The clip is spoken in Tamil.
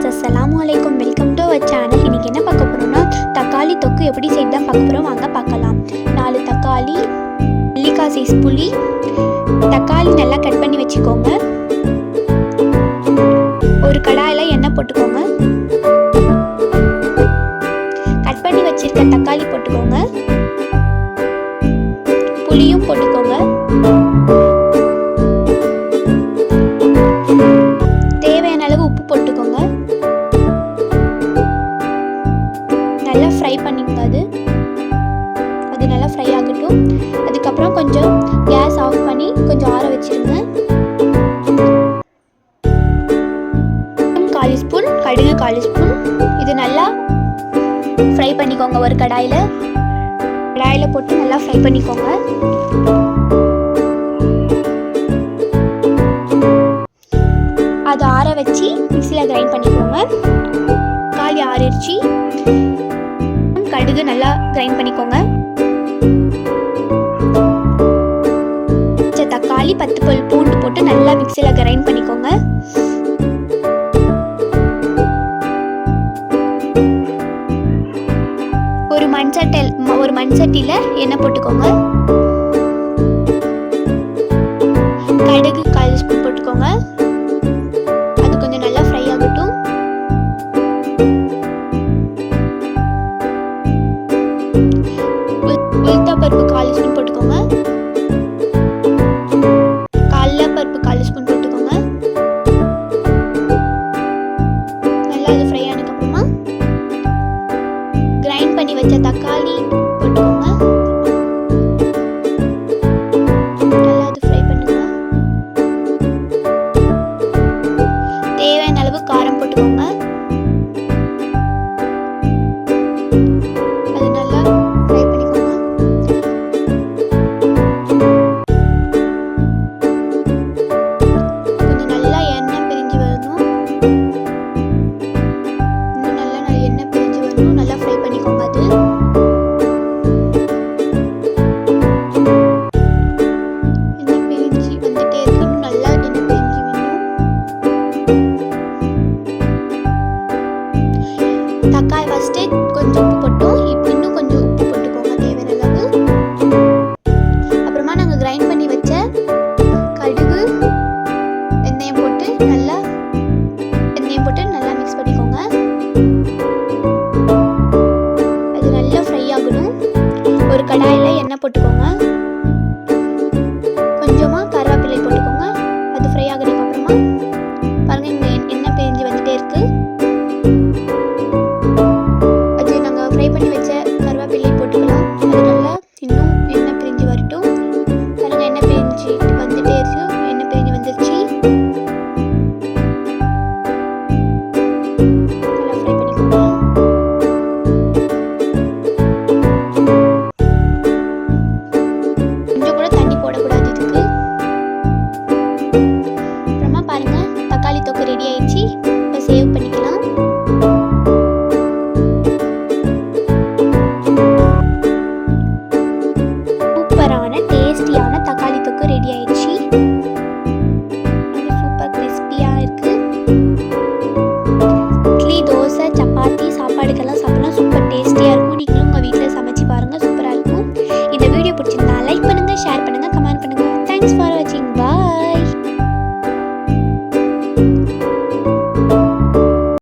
அஸ்ஸலாமு அலைக்கும். Welcome to our channel. இன்றைக்கி என்ன பார்க்க போகிறோம்னா தக்காளி தொக்கு எப்படி செய்து தான் பார்க்க போகிறோம். வாங்க பார்க்கலாம். 4 தக்காளி, நெல்லிக்காய் சைஸ் புளி. தக்காளி நல்லா கட் பண்ணி வச்சுக்கோங்க. ஒரு கடாயில் எண்ணெய் போட்டுக்கோங்க. கட் பண்ணி வச்சிருக்க தக்காளி போட்டுக்கோங்க. புளியும் போட்டுக்கோங்க. தேவையான அளவு உப்பு போட்டுக்கோங்க. நல்லா ஃப்ரை பண்ணிக்கோங்க. அது நல்லா ஃப்ரை ஆகட்டும். அதுக்கப்புறம் கொஞ்சம் கேஸ் ஆஃப் பண்ணி கொஞ்சம் ஆற வச்சிருங்க. 1/4 ஸ்பூன் கடுகு, 1/4 ஸ்பூன். இது நல்லா ஃப்ரை பண்ணிக்கோங்க. ஒரு கடாயில் போட்டு நல்லா ஃப்ரை பண்ணிக்கோங்க. அதை ஆற வச்சு மிக்சியில் கிரைண்ட் பண்ணிக்கோங்க. தக்காளி ஆறிடுச்சு. கடுகு நல்லா கிரைண்ட் பண்ணிக்கோங்க. தக்காளி 10 பல் பூண்டு போட்டு நல்லா மிக்சியில் கிரைண்ட் பண்ணிக்கோங்க. ஒரு மண் சட்டியில் எண்ணெய் போட்டுக்கோங்க. கடுகு 1/4 ஸ்பூன் போட்டுக்கோங்க. அது கொஞ்சம் நல்லா ஃப்ரை ஆகட்டும். உளுத்தம்பருப்பு 1/4 ஸ்பூன் போட்டுக்கோங்க. கடலைப்பருப்பு 1/4 ஸ்பூன் போட்டுக்கோங்க. நல்லா அது ஃப்ரை ஆனதுக்கப்புறமா கிரைண்ட் பண்ணி வச்ச தக்காளி போட்டுக்கோங்க. நல்லா அது ஃப்ரை பண்ணுங்க. தேவையான அளவு காரம் போட்டுக்கோங்க. அது நல்லா ஃப்ரை பண்ணிக்கோங்க. கொஞ்சம் நல்லா எண்ணெய் பிரிஞ்சு வரணும். இன்னும் நல்லா எண்ணெய் பிரிஞ்சு வரணும். நல்லா ஃப்ரை பண்ணிக்கோங்க. அது எண்ணெய் பிரிஞ்சு வந்துட்டே இருக்கு. இன்னும் நல்லா எண்ணெய் பிரிஞ்சு வரணும். தக்காளி ஃபஸ்ட்டு கொஞ்சம் உப்பு போட்டோம். இப்போ இன்னும் கொஞ்சம் உப்பு போட்டுக்கோங்க தேவையான அளவு. அப்புறமா நாங்கள் கிரைண்ட் பண்ணி வச்ச கடுகு, வெந்தயம் போட்டு நல்லா மிக்ஸ் பண்ணிக்கோங்க. அது நல்லா ஃப்ரை ஆகணும். ஒரு கடாயில் எண்ணெய் போட்டுக்கோங்க. கொஞ்சமாக கருவேப்பிலை போட்டுக்கோங்க. அது ஃப்ரை ஆகிறதுக்கு அப்புறமா பாருங்கள், இங்கே எண்ணெய் பிரிஞ்சு வந்துட்டே இருக்கு. அது நாங்கள் ஃப்ரை பண்ணி வச்ச கருவேப்பிலை போட்டுக்கலாம். அது நல்லா இன்னும் எண்ணெய் பிரிஞ்சு வரட்டும். பாருங்கள், எண்ணெய் பிரிஞ்சு வந்துட்டே இருக்கு. எண்ணெய் பிரிஞ்சு வந்துருச்சு. நல்லா ஃப்ரை பண்ணிக்கோங்க. கொஞ்சம் கூட தண்ணி போடக்கூடாது இதுக்கு. அப்புறமா பாருங்கள், தக்காளி தொக்கு ரெடி ஆயிடுச்சு. இப்போ சேவ் பண்ணிக்கலாம்.